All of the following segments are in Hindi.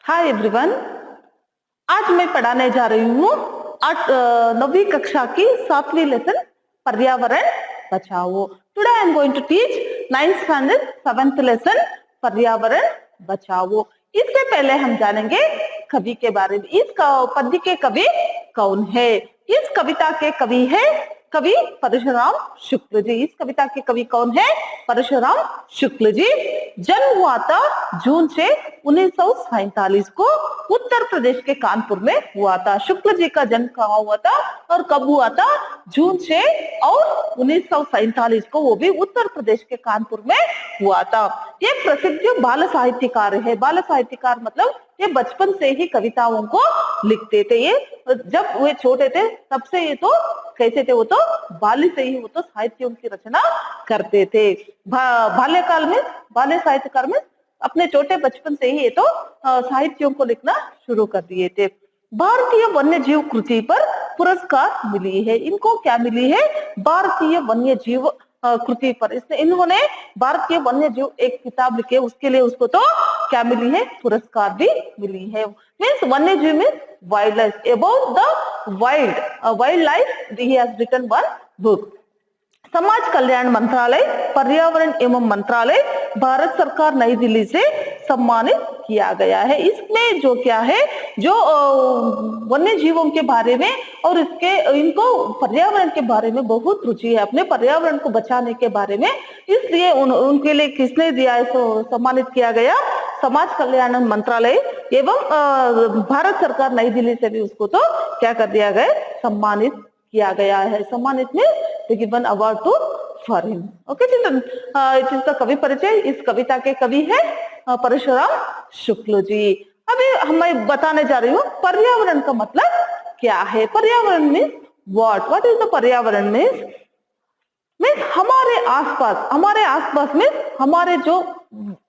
Hi everyone. आज मैं पढ़ाने जा रही हूँ 9वीं कक्षा की 7वीं लेसन पर्यावरण बचाओ। Today I am going to teach 9th standard 7th lesson पर्यावरण बचाओ। इससे पहले हम जानेंगे कवि के बारे में। इस पद्य के कवि कौन है? इस कविता के कवि है कवि परशुराम शुक्ल जी। इस कविता के कवि कौन है? परशुराम शुक्ल जी। जन्म हुआ था जून 1947 को उत्तर प्रदेश के कानपुर में हुआ था। शुक्ल जी का जन्म कहाँ हुआ था और कब हुआ था? जून 6 और 1947 को, वो भी उत्तर प्रदेश के कानपुर में हुआ था। ये प्रसिद्ध बाल साहित्यकार है। बाल साहित्यकार मतलब ये बचपन से ही कविताओं को लिखते थे। ये जब वे छोटे थे तब से ये तो कैसे थे, वो तो बाल्य से ही वो तो साहित्यों की रचना करते थे। बाल्यकाल में बाल्य साहित्यकार में अपने छोटे बचपन से ही ये तो साहित्यों को लिखना शुरू कर दिए थे। भारतीय वन्य जीव कृति पर पुरस्कार मिली है। इनको क्या मिली है? भारतीय वन्य जीव कृति पर इन्होंने भारतीय वन्य जीव एक किताब लिखी है, उसके लिए उसको तो क्या मिली है? पुरस्कार भी मिली है। मीन्स वन्य जीव means wild life, about the wild life he has written one book. समाज कल्याण मंत्रालय, पर्यावरण एवं मंत्रालय, भारत सरकार, नई दिल्ली से सम्मानित किया गया है। इसमें जो क्या है, जो वन्य जीवों के बारे में और इनको पर्यावरण के बारे में बहुत रुचि है, अपने पर्यावरण को बचाने के बारे में, इसलिए उनके लिए किसने दिया है सम्मानित किया गया? समाज कल्याण मंत्रालय एवं भारत सरकार, नई दिल्ली से भी उसको तो क्या कर दिया गया? सम्मानित किया गया है। सम्मानित में given award to for him. Okay children, it is the कवि परिचय। इस कविता के कवि है परशुराम शुक्ल जी। अभी मैं बताने जा रही हूँ पर्यावरण का मतलब क्या है। पर्यावरण मीन्स व्हाट इज द पर्यावरण मीन्स हमारे आसपास में हमारे जो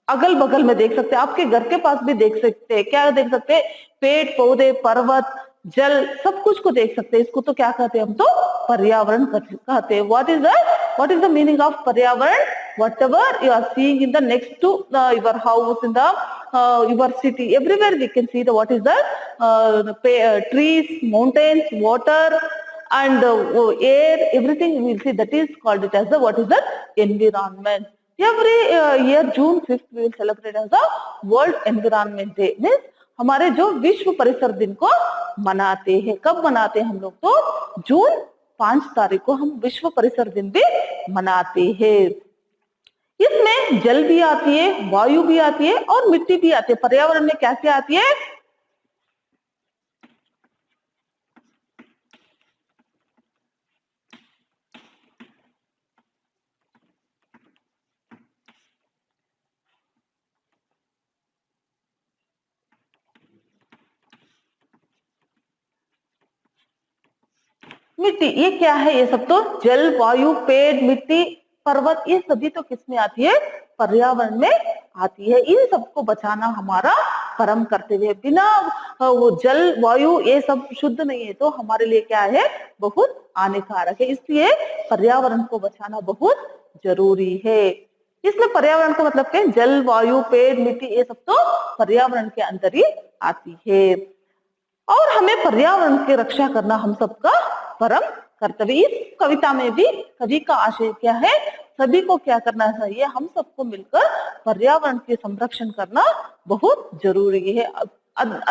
अगल बगल में देख सकते हैं, आपके घर के पास भी देख सकते हैं। क्या देख सकते हैं? पेड़ पौधे, पर्वत, जल, सब कुछ को देख सकते हैं। इसको तो क्या कहते हैं? हम तो पर्यावरण कहते हैं। What is the meaning of पर्यावरण? whatever you are seeing in the next to your house, in the your city, everywhere we can see the what is the trees, mountains, water, and air, everything we will see. That is called it as the what is the environment. Every year June 5th we will celebrate as the World Environment Day. Means हमारे जो विश्व परिसर दिन को मनाते हैं। कब मनाते हैं हम लोग? तो जून 5 तारीख को हम विश्व परिसर दिन भी मनाते हैं। इसमें जल भी आती है, वायु भी आती है और मिट्टी भी आती है। पर्यावरण में क्या क्या आती है? मिट्टी। ये क्या है? ये सब तो जल, वायु, पेड़, मिट्टी, पर्वत, ये सभी तो किसमें आती है? पर्यावरण में आती है। इन सबको बचाना हमारा परम कर्तव्य है। बिना वो जल, वायु, ये सब शुद्ध नहीं है तो हमारे लिए क्या है? बहुत हानिकारक है। इसलिए पर्यावरण को बचाना बहुत जरूरी है। इसमें पर्यावरण का मतलब क्या है? जल, वायु, पेड़, मिट्टी, ये सब तो पर्यावरण के अंदर ही आती है। और हमें पर्यावरण की रक्षा करना हम सबका परम कर्तव्य। इस कविता में भी कवि का आशय क्या है? सभी को क्या करना चाहिए? हम सबको मिलकर पर्यावरण के संरक्षण करना बहुत जरूरी है।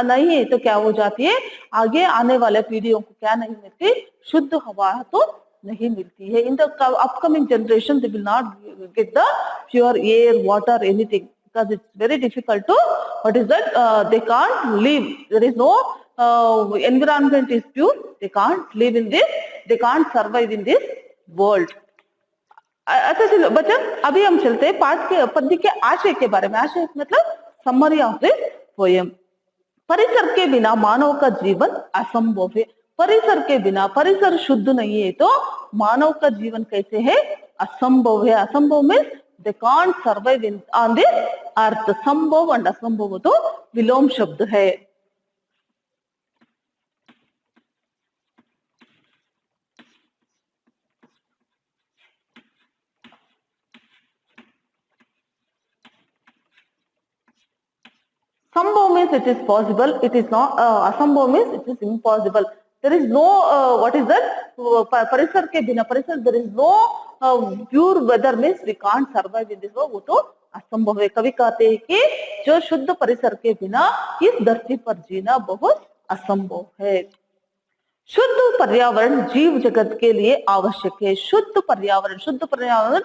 नहीं है तो क्या हो जाती है? आगे आने वाले पीढ़ियों को क्या नहीं मिलती? शुद्ध हवा तो नहीं मिलती है। In the upcoming generation they will not get the pure air, water, anything, because it's very difficult to what is that they can't live. There is no environment is pure, they can't live in this, they can't survive in this world. अच्छा चलो बच्चों, अभी हम चलते हैं पाठ के पद्य के आशय के बारे में। आशय मतलब समरी ऑफ दिस पोएम। परिसर के बिना मानव का जीवन असंभव है। परिसर के बिना, परिसर शुद्ध नहीं है तो मानव का जीवन कैसे है? असंभव है। असंभव में they can't survive in on this earth. संभव एंड असंभव तो विलोम शब्द है। Sambhav means it is possible, it is not, asambhav means it is impossible. There is no, what is that? Parisar ke bina, parisar, there is no pure weather means we can't survive in this world, वो तो असंभव है। कवि कहते हैं कि जो शुद्ध परिसर के बिना इस धरती पर जीना बहुत असंभव है। शुद्ध पर्यावरण जीव जगत के लिए आवश्यक है। शुद्ध पर्यावरण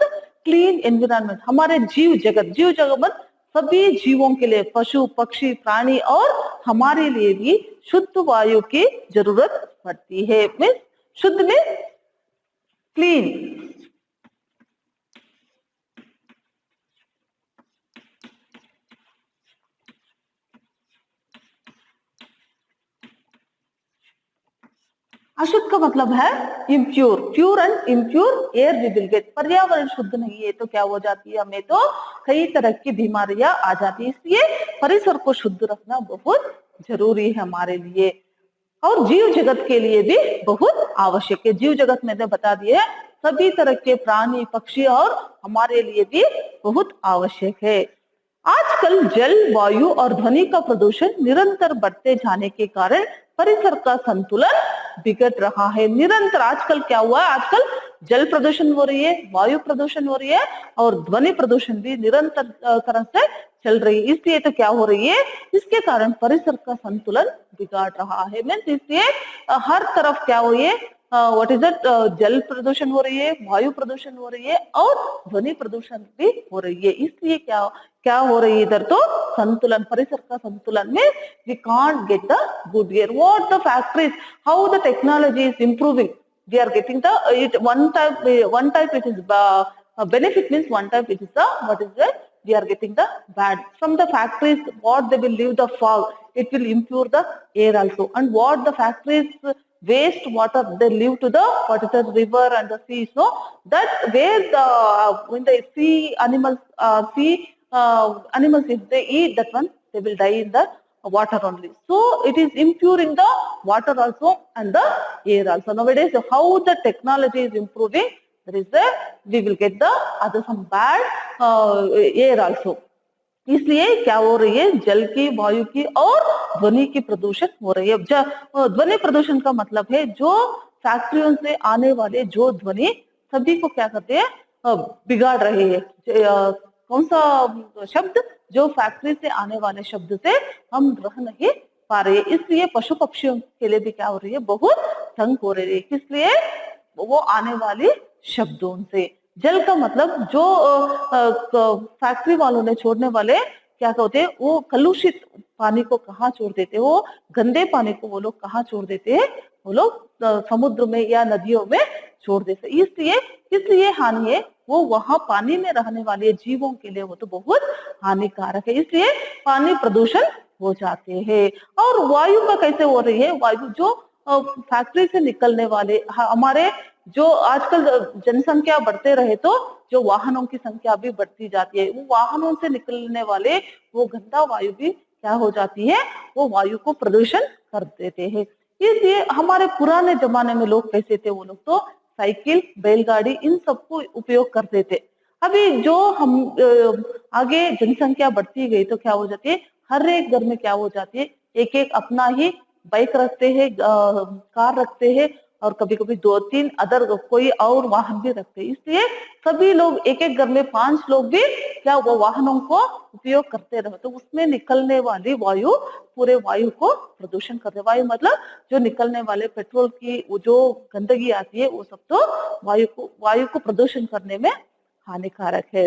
क्लीन एनवायरनमेंट हमारे जीव जगत सभी जीवों के लिए, पशु पक्षी प्राणी और हमारे लिए भी शुद्ध वायु की जरूरत पड़ती है। मीन्स शुद्ध में क्लीन, अशुद्ध का मतलब है impure, pure and impure air we will get. पर्यावरण शुद्ध नहीं है तो क्या हो जाती है, हमें तो कई तरह की बीमारियां आ जाती है। इसलिए परिसर को शुद्ध रखना बहुत जरूरी है हमारे लिए और जीव जगत के लिए भी बहुत आवश्यक है। जीव जगत में तो बता दिए सभी तरह के प्राणी पक्षी और हमारे लिए भी बहुत आवश्यक है। आजकल जल वायु और ध्वनि का प्रदूषण निरंतर बढ़ते जाने के कारण परिसर का संतुलन बिगड़ रहा है। निरंतर आजकल क्या हुआ है, आजकल जल प्रदूषण हो रही है, वायु प्रदूषण हो रही है और ध्वनि प्रदूषण भी निरंतर तरह से चल रही है। इसलिए तो क्या हो रही है, इसके कारण परिसर का संतुलन बिगाड़ रहा है। मीन्स इसलिए हर तरफ क्या हो रही है, व्हाट इज इट, जल प्रदूषण हो रही है, वायु प्रदूषण हो रही है और ध्वनि प्रदूषण भी हो रही है। इसलिए क्या क्या हो रही है, इधर तो संतुलन, परिसर का संतुलन में we can't get the good air. What the factories, how the technology is improving, we are getting the one type it is benefit means one type it is the what is that we are getting the bad from the factories. What they will leave the fog, it will impure the air also. And what the factories waste water they leave to the what is the river and the sea, so that where the when the sea animals animals if they eat that one they will die in the water only. So it is improving the water also and the air also. Nowadays how the technology is improving, there is a we will get the other some bad air also. इसलिए क्या हो रही है, जल की, वायु की और ध्वनि की प्रदूषण हो रही है। ध्वनि प्रदूषण का मतलब है जो फैक्ट्रियों से आने वाले जो ध्वनि सभी को क्या करते हैं, बिगाड़ रहे हैं। कौन सा शब्द, जो फैक्ट्री से आने वाले शब्द से हम रह नहीं पा रहे। इसलिए पशु पक्षियों के लिए भी क्या हो रही है, बहुत तंग हो रही है। किसलिए, वो आने वाले शब्दों से। जल का मतलब जो फैक्ट्री वालों ने छोड़ने वाले क्या कहते हैं, वो कलुषित पानी को कहाँ छोड़ देते हैं, वो गंदे पानी को वो लोग कहाँ छोड़ देते हैं, वो लोग समुद्र में या नदियों में छोड़ देते। इसलिए हानि है, वो वहां पानी में रहने वाले जीवों के लिए वो तो बहुत हानिकारक है। इसलिए पानी प्रदूषण हो जाते हैं। और वायु का कैसे हो रही है, वायु जो फैक्ट्री से निकलने वाले हमारे जो आजकल जनसंख्या बढ़ते रहे तो जो वाहनों की संख्या भी बढ़ती जाती है, वो वाहनों से निकलने वाले वो गंदा वायु भी क्या हो जाती है, वो वायु को प्रदूषण कर देते हैं। इसलिए हमारे पुराने जमाने में लोग कैसे थे, वो लोग तो साइकिल, बैलगाड़ी इन सबको उपयोग करते थे। अभी जो हम आगे जनसंख्या बढ़ती गई तो क्या हो जाती है, हर एक घर में क्या हो जाती है, एक एक अपना ही बाइक रखते हैं, कार रखते हैं और कभी कभी 2-3 अदर कोई और वाहन भी रखते हैं। इसलिए सभी लोग एक एक घर में 5 लोग भी क्या वो वाहनों को उपयोग करते रहे तो उसमें निकलने वाली वायु पूरे वायु को प्रदूषण करते। वायु मतलब जो निकलने वाले पेट्रोल की वो जो गंदगी आती है वो सब तो वायु को प्रदूषण करने में हानिकारक है।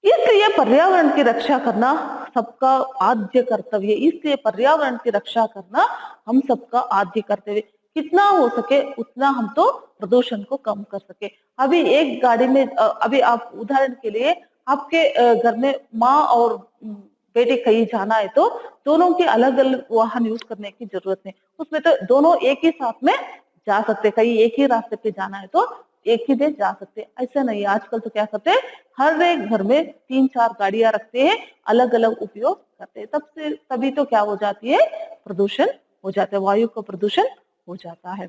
इसलिए पर्यावरण की रक्षा करना सबका आद्य कर्तव्य। इसलिए पर्यावरण की रक्षा करना हम सबका आद्य कर्तव्य। कितना हो सके उतना हम तो प्रदूषण को कम कर सके। अभी एक गाड़ी में अभी आप उदाहरण के लिए आपके घर में माँ और बेटे कहीं जाना है तो दोनों के अलग अलग वाहन यूज करने की जरूरत नहीं, उसमें तो दोनों एक ही साथ में जा सकते। कहीं एक ही रास्ते पे जाना है तो एक ही दिन जा सकते। ऐसा नहीं, आजकल तो क्या करते हैं, हर एक घर में 3-4 गाड़ियां रखते हैं, अलग अलग उपयोग करते हैं। तभी तो क्या हो जाती है, प्रदूषण हो जाता है, वायु का प्रदूषण हो जाता है।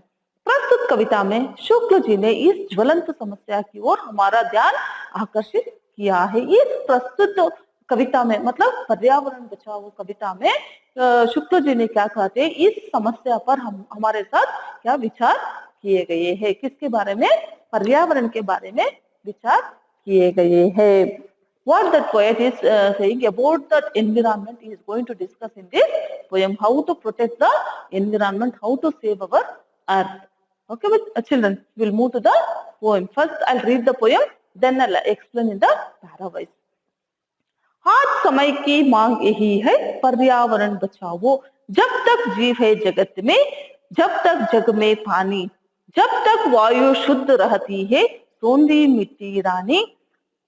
प्रस्तुत कविता में शुक्ल जी ने इस ज्वलंत समस्या की ओर हमारा ध्यान आकर्षित किया है। इस प्रस्तुत कविता में, मतलब पर्यावरण बचाओ कविता में शुक्ल जी ने क्या कहते हैं, इस समस्या पर हम हमारे साथ क्या विचार किए गए हैं, किसके बारे में, पर्यावरण के बारे में विचार किए गए हैं. What that poet is saying about the environment, he is going to discuss in this poem, how to protect the environment, how to save our earth. Okay, but children, we'll move to the poem. First, I'll read the poem, then I'll explain in the para-wise. आज समय की मांग यही है, पर्यावरण बचाओ. जब तक जीव है जगत में, जब तक जग में पानी, जब तक वायु शुद्ध रहती है, सोंधी मिट्टी रानी,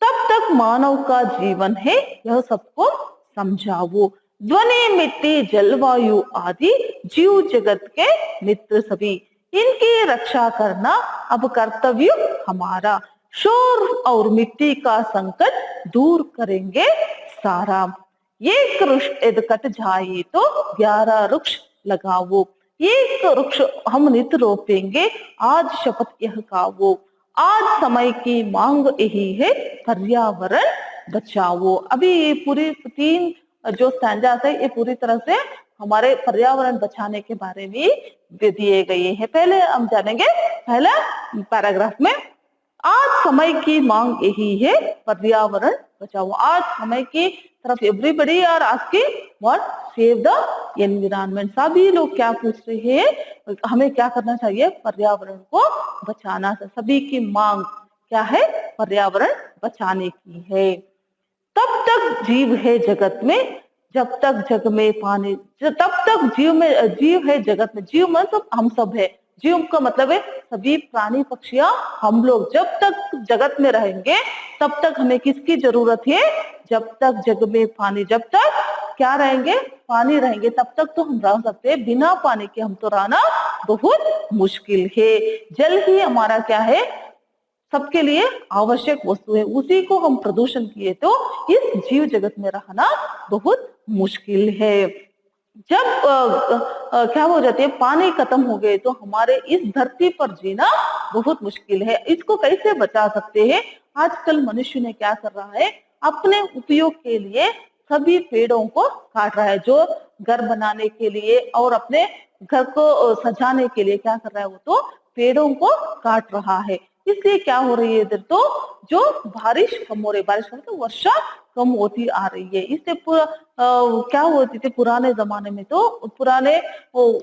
तब तक मानव का जीवन है, यह सबको समझाओ. ध्वनि मिट्टी जलवायु आदि जीव जगत के मित्र सभी, इनकी रक्षा करना अब कर्तव्य हमारा. शोर और मिट्टी का संकट दूर करेंगे सारा. एक वृक्ष यदि कट जाए तो 11 वृक्ष लगाओ. एक वृक्ष हम नित रोपेंगे, आज शपथ यह खाओ. आज समय की मांग यही है, पर्यावरण बचाओ. अभी ये पूरी 3 जो स्टैंजास है, ये पूरी तरह से हमारे पर्यावरण बचाने के बारे में दिए गए हैं. पहले हम जानेंगे पहला पैराग्राफ में, आज समय की मांग यही है, पर्यावरण बचाओ. आज समय की तरफ everybody are asking what, save the environment. सभी लोग क्या पूछ रहे हैं, हमें क्या करना चाहिए, पर्यावरण को बचाना. सभी की मांग क्या है, पर्यावरण बचाने की है. तब तक जीव है जगत में, जब तक जग में पानी, तब तक जीव है जगत में. जीव मतलब हम सब है. जीव का मतलब है सभी प्राणी पक्षियां, हम लोग जब तक जगत में रहेंगे तब तक हमें किसकी जरूरत है, जब तक जग में पानी, जब तक क्या रहेंगे, पानी रहेंगे, तब तक तो हम रह सकते हैं. बिना पानी के हम तो रहना बहुत मुश्किल है. जल ही हमारा क्या है, सबके लिए आवश्यक वस्तु है. उसी को हम प्रदूषण किए तो इस जीव जगत में रहना बहुत मुश्किल है. जब क्या हो जाती है, पानी खत्म हो गए तो हमारे इस धरती पर जीना बहुत मुश्किल है. इसको कैसे बचा सकते हैं, आजकल मनुष्य ने क्या कर रहा है, अपने उपयोग के लिए सभी पेड़ों को काट रहा है. जो घर बनाने के लिए और अपने घर को सजाने के लिए क्या कर रहा है, वो तो पेड़ों को काट रहा है. इसलिए क्या हो रही है इधर, तो जो बारिश कम हो रही है, बारिश कम तो वर्षा कम होती आ रही है. इससे क्या होती थी पुराने जमाने में, तो पुराने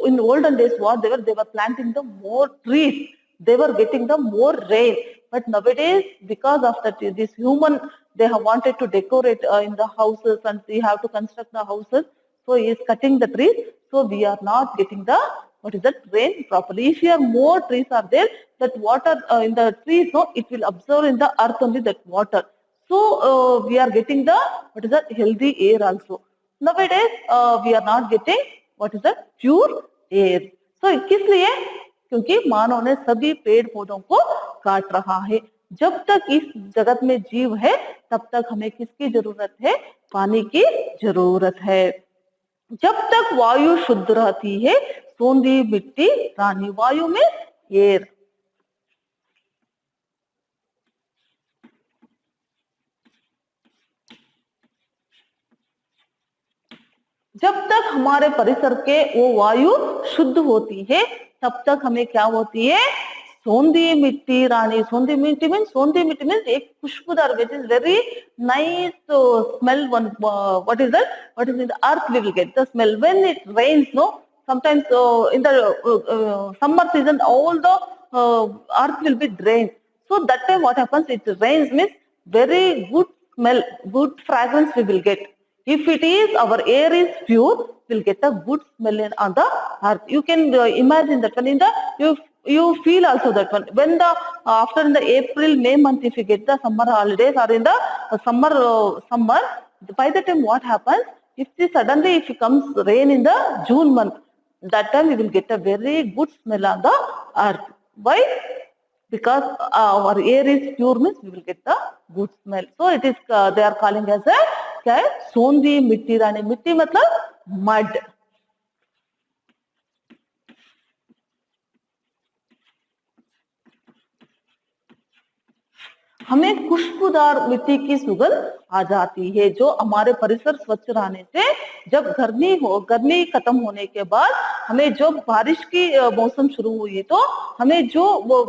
in olden days what they were planting the more trees, they were getting the more rain. But nowadays, because of that, this human, they have wanted to decorate in the houses and we have to construct the houses, so he is cutting the trees, so we are not getting the what is that, rain properly. If here more trees are there, that water in the trees, no, it will absorb in the earth only that water. So we are getting the what is that, healthy air also. Nowadays we are not getting what is that, pure air. So किस लिए, क्योंकि मानव ने सभी पेड़ पौधों को काट रहा है. जब तक इस जगत में जीव है तब तक हमें किसकी जरूरत है, पानी की जरूरत है. जब तक वायु शुद्ध रहती है, सोंधी मिट्टी रानी. वायु में एयर. जब तक हमारे परिसर के वो वायु शुद्ध होती है तब तक हमें क्या होती है, सोंधी मिट्टी रानी. सोंधी मिट्टी मीन्स एक खुशबूदार, which is very nice smell. One what is that, what is in the earth we will get the smell when it rains, no. Sometimes in the summer season all the earth will be drained, so that time what happens, it rains means very good smell, good fragrance we will get. If it is, our air is pure, we'll get a good smell on the earth. You can imagine that one in the, you feel also that one. When the, after in the April, May month, if you get the summer holidays or in the summer, by the time what happens, if suddenly if it comes rain in the June month, that time we will get a very good smell on the earth. Why? Because our air is pure means we will get the good smell. So it is they are calling as a क्या है, सोंधी मिट्टी रानी. मिट्टी मतलब मड. हमें खुशबूदार मिट्टी की सुगंध आ जाती है। जो हमारे परिसर स्वच्छ रहने से जब गर्मी खत्म होने के बाद हमें जो बारिश की मौसम शुरू हुई तो हमें जो वो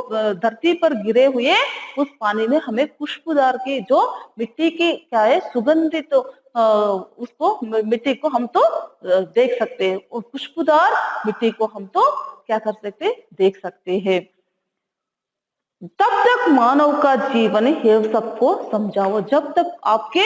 धरती पर गिरे हुए उस पानी में हमें खुशबूदार की जो मिट्टी की क्या है सुगंधित उसको मिट्टी को हम तो देख सकते हैं। और खुशबूदार मिट्टी को हम तो क्या कर सकते देख सकते हैं। तब तक मानव का जीवन है सबको समझाओ। जब तक आपके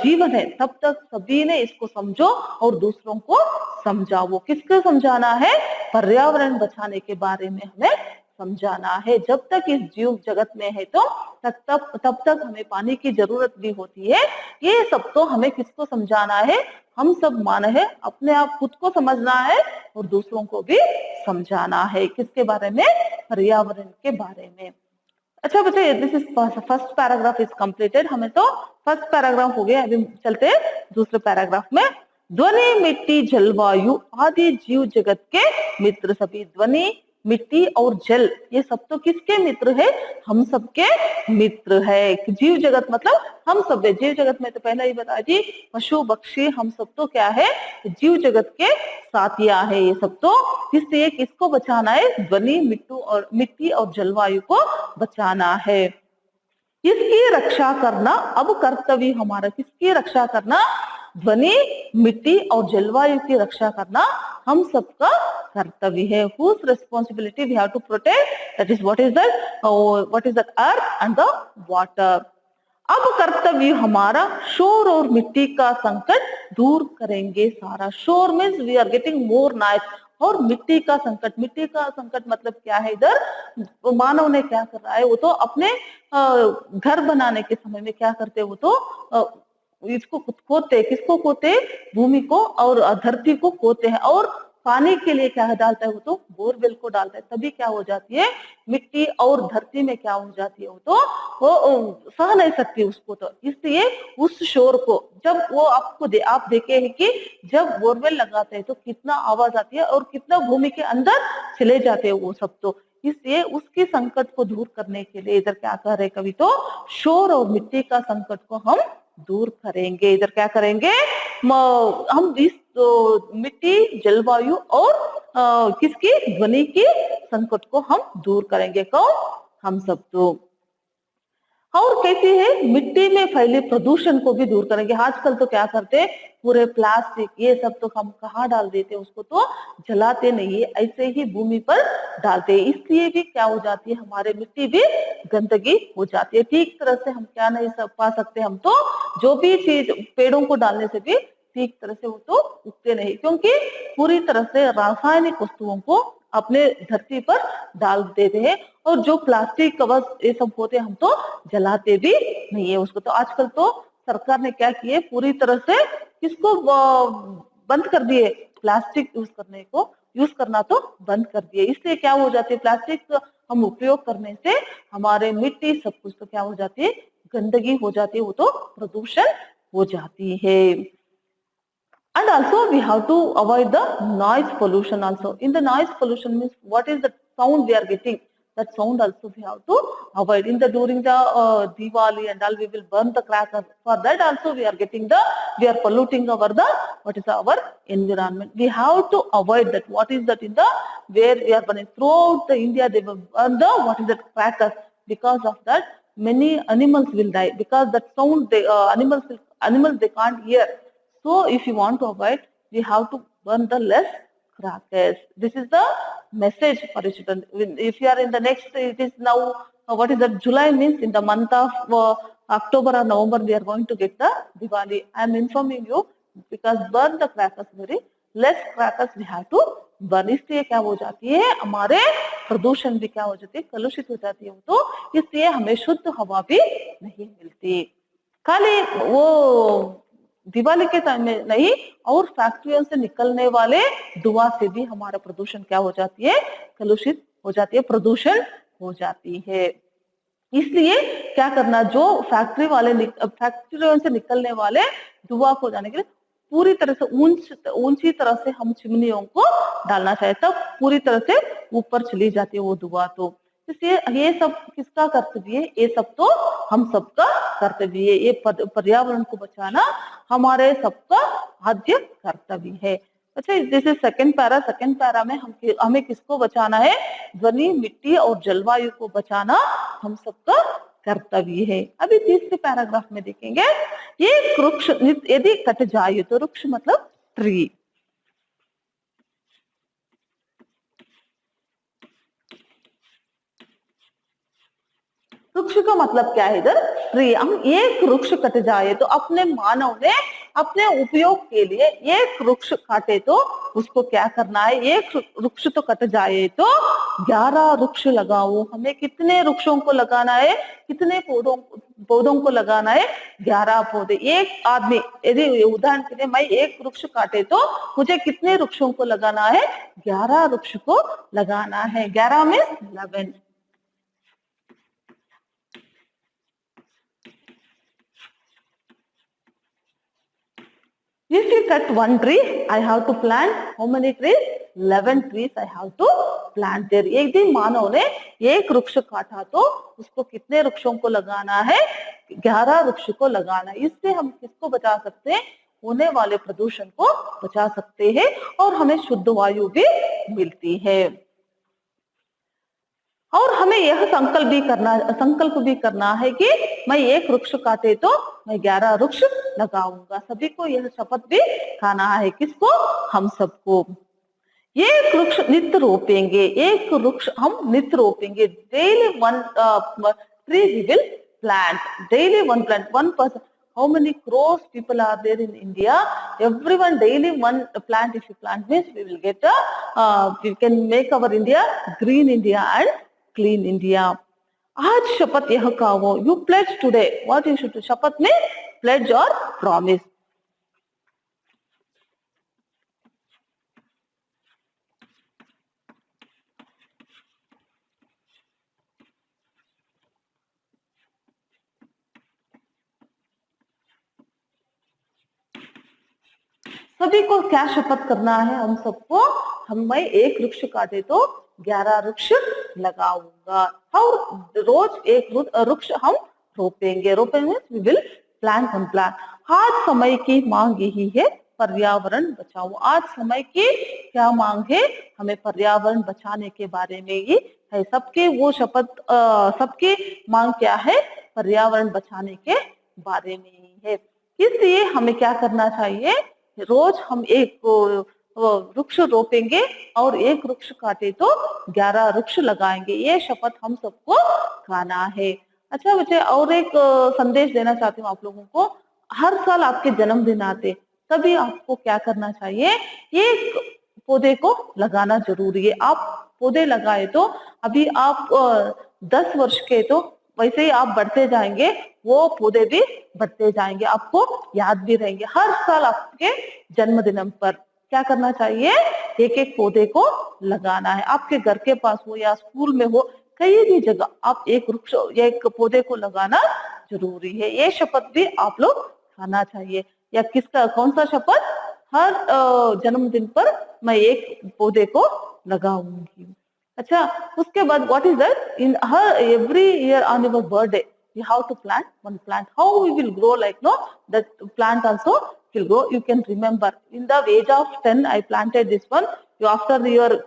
जीवन है तब तक सभी ने इसको समझो और दूसरों को समझाओ। किसको समझाना है? पर्यावरण बचाने के बारे में हमें समझाना है। जब तक इस जीव जगत में है तो तब तक हमें पानी की जरूरत भी होती है। ये सब तो हमें किसको समझाना है? हम सब मानव है, अपने आप खुद को समझना है और दूसरों को भी समझाना है। किसके बारे में? पर्यावरण के बारे में। अच्छा बच्चे, this is first paragraph is completed. हमें तो फर्स्ट पैराग्राफ हो गया, अभी चलते हैं दूसरे पैराग्राफ में। ध्वनि, मिट्टी, जलवायु आदि जीव जगत के मित्र सभी। ध्वनि, मिट्टी और जल ये सब तो किसके मित्र है? हम सबके मित्र है। जीव जगत मतलब हम सब है। जीव जगत में तो पहले ही बताया जी, पशु पक्षी हम सब तो क्या है? जीव जगत के साथिया है ये सब तो। इसलिए किसको बचाना है? ध्वनि, मिट्टी और जलवायु को बचाना है। इसकी रक्षा करना अब कर्तव्य हमारा। किसकी रक्षा करना? ध्वनि, मिट्टी और जलवायु की रक्षा करना हम सबका कर्तव्य है। Whose responsibility we have to protect? That is what is the earth and the water. अब कर्तव्य हमारा शोर और मिट्टी का संकट दूर करेंगे सारा। शोर means we are getting more noise. और मिट्टी का संकट मतलब क्या है? इधर मानव ने क्या कर रहा है? वो तो अपने घर बनाने के समय में क्या करते? वो तो इसको खोदते। किसको खोदते? भूमि को और धरती को खोदते हैं। और पानी के लिए क्या डालता है? वो तो बोरवेल को डालता है। तभी क्या हो जाती है? मिट्टी और धरती में क्या हो जाती है? वो तो वो सह नहीं सकती उसको। तो इसलिए उस शोर को जब वो आप देखे हैं कि जब बोरवेल लगाते हैं तो कितना आवाज आती है और कितना भूमि के अंदर चले जाते हैं वो सब। तो इसलिए उसकी संकट को दूर करने के लिए इधर क्या कर रहे कवि? तो शोर और मिट्टी का संकट को हम दूर करेंगे। इधर क्या करेंगे? हम इस मिट्टी, जलवायु और किसकी? ध्वनि की संकट को हम दूर करेंगे। कौन? हम सब तो। और कैसी है? मिट्टी में फैले प्रदूषण को भी दूर करेंगे। आजकल तो क्या करते हैं? पूरे प्लास्टिक ये सब तो हम कहाँ डाल देते हैं? उसको तो जलाते नहीं है, ऐसे ही भूमि पर डालते हैं। इसलिए भी क्या हो जाती है? हमारे मिट्टी भी गंदगी हो जाती है। ठीक तरह से हम क्या नहीं पा सकते? हम तो जो भी चीज पेड़ों को डालने से भी ठीक तरह से वो तो उगते नहीं, क्योंकि पूरी तरह से रासायनिक वस्तुओं को अपने धरती पर डाल देते हैं। और जो प्लास्टिक कवर ये सब होते हैं हम तो जलाते भी नहीं है उसको। तो आजकल तो सरकार ने क्या किए? पूरी तरह से किसको बंद कर दिए? प्लास्टिक यूज करना तो बंद कर दिए। इसलिए क्या हो जाती है? प्लास्टिक हम उपयोग करने से हमारे मिट्टी सब कुछ तो क्या हो जाती है? गंदगी हो जाती है, वो तो प्रदूषण हो जाती है। And also we have to avoid the noise pollution also. In the noise pollution means what is the sound we are getting? That sound also we have to avoid. During the Diwali and all, we will burn the crackers. For that also we are polluting our environment. We have to avoid that. What is that? Where we are burning throughout the India, they will burn the crackers. Because of that, many animals will die. Because that sound, animals they can't hear. So if you want to avoid, we have to burn the less crackers. This is the message for a student. If you are in the next, it is now, what is that? July means in the month of October or November, we are going to get the Diwali. I am informing you because burn the crackers very less crackers we have to burn. इसलिए क्या हो जाती है? हमारे प्रदूषण भी क्या हो जाती है? कलुषित हो जाती है। तो इसलिए हमें शुद्ध हवा भी नहीं मिलती। खाली वो दिवाली के टाइम में नहीं, और फैक्ट्रियों से निकलने वाले धुआं से भी हमारा प्रदूषण क्या हो जाती है? कलुषित हो जाती है, प्रदूषण हो जाती है। इसलिए क्या करना? जो फैक्ट्रियों से निकलने वाले धुआं को जाने के लिए पूरी तरह से ऊंची तरह से हम चिमनियों को डालना चाहिए, तब पूरी तरह से ऊपर चली जाती है वो धुआं। तो इसलिए ये सब किसका कर्तव्य है? ये सब तो हम सबका कर्तव्य है। ये पर्यावरण को बचाना हमारे सबका आद्य कर्तव्य है। अच्छा, this is second para. Second para में हमें किसको बचाना है? ध्वनि, मिट्टी और जलवायु को बचाना हम सबका कर्तव्य है। अभी तीसरे पैराग्राफ में देखेंगे, ये वृक्ष यदि कट जाए तो, वृक्ष मतलब ट्री, वृक्ष का मतलब क्या है इधर? ट्री। हम एक वृक्ष कट जाए तो अपने मानव ने अपने उपयोग के लिए एक वृक्ष काटे तो उसको क्या करना है? एक वृक्ष तो कट जाए तो 11 वृक्ष लगाओ। हमें कितने वृक्षों को लगाना है? कितने पौधों को लगाना है? 11 पौधे। एक आदमी, यदि उदाहरण के लिए मैं एक वृक्ष काटे तो मुझे कितने वृक्षों को लगाना है? 11 वृक्ष को लगाना है। 11 में 11। If you cut one tree, I have to plant how many trees? 11 trees I have to plant there. एक दिन मानव ने एक वृक्ष काटा तो उसको कितने वृक्षों को लगाना है? 11 वृक्ष को लगाना है। इससे हम किसको बचा सकते हैं? होने वाले प्रदूषण को बचा सकते हैं और हमें शुद्ध वायु भी मिलती है। और हमें यह संकल्प भी करना है कि मैं एक वृक्ष काटे तो मैं 11 वृक्ष लगाऊंगा। सभी को यह शपथ भी खाना है। किसको? हम सबको। एक वृक्ष नित्य रोपेंगे, एक वृक्ष हम नित्य रोपेंगे। Daily one tree we will plant, daily one plant, 1%. How many crores people are there in India? Everyone daily one plant. If you plant means we will get we can make our India green India and clean India. आज शपथ यह खाओ. You pledge today. What you should do? शपथ में pledge or promise. सभी को क्या शपथ करना है? हम सबको, मैं एक वृक्ष काटे तो 11 वृक्ष लगाऊंगा और रोज एक वृक्ष हम रोपेंगे। We will plant one plant. आज समय की मांग यही है, पर्यावरण बचाओ। आज समय की क्या मांग है? हमें पर्यावरण बचाने के बारे में ही है। सबके वो शपथ, सबकी मांग क्या है? पर्यावरण बचाने के बारे में ही है। इसलिए हमें क्या करना चाहिए? रोज हम एक वृक्ष रोपेंगे और एक वृक्ष काटे तो 11 वृक्ष लगाएंगे। ये शपथ हम सबको खाना है। अच्छा बच्चे, और एक संदेश देना चाहती हूँ आप लोगों को। हर साल आपके जन्मदिन आते, तभी आपको क्या करना चाहिए? एक पौधे को लगाना जरूरी है। आप पौधे लगाए तो अभी आप 10 वर्ष के, तो वैसे ही आप बढ़ते जाएंगे, वो पौधे भी बढ़ते जाएंगे, आपको याद भी रहेंगे। हर साल आपके जन्मदिन पर क्या करना चाहिए? एक एक पौधे को लगाना है। आपके घर के पास हो या स्कूल में हो, कहीं भी जगह आप एक वृक्ष, एक पौधे को लगाना जरूरी है। ये शपथ भी आप लोग खाना चाहिए। या किसका, कौन सा शपथ? हर जन्मदिन पर मैं एक पौधे को लगाऊंगी। अच्छा, उसके बाद what is that? In her every year on your birthday, you have to plant one plant. How we will grow? Like no, that plant also will grow. You can remember in the age of 10, I planted this one. You after your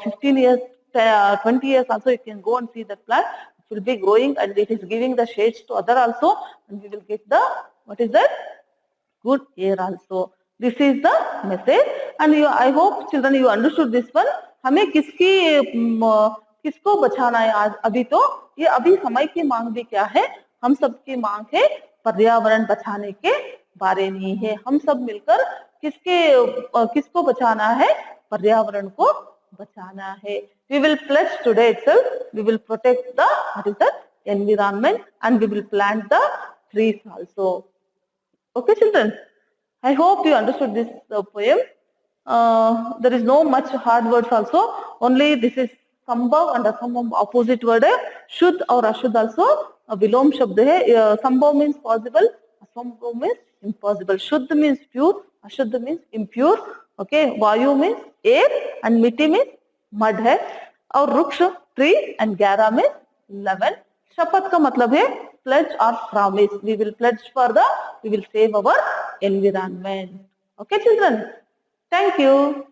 15 years, 20 years also, you can go and see that plant. It will be growing and it is giving the shades to other also, and we will get the, what is that? Good air also. This is the message, and you, I hope children you understood this one. हमें किसको बचाना है आज? अभी तो ये अभी समय की मांग भी क्या है? हम सबकी मांग है पर्यावरण बचाने के बारे में है। हम सब मिलकर किसको बचाना है? पर्यावरण को बचाना है। We will pledge today itself. We will protect the, what is that, environment, and we will plant the trees also. Okay, children. I hope you understood this poem. There is no much hard words also. Only this is संभव and असंभव opposite word है. शुद्ध और अशुद्ध also विलोम शब्द है. संभव means possible, असंभव means impossible. शुद्ध means pure, अशुद्ध means impure. Okay, वायु means air and मिट्टी means mud है. और वृक्ष ट्री एंड 11 में 11. शपथ का मतलब है pledge or promise. We will pledge for we will save our environment. Okay children, thank you.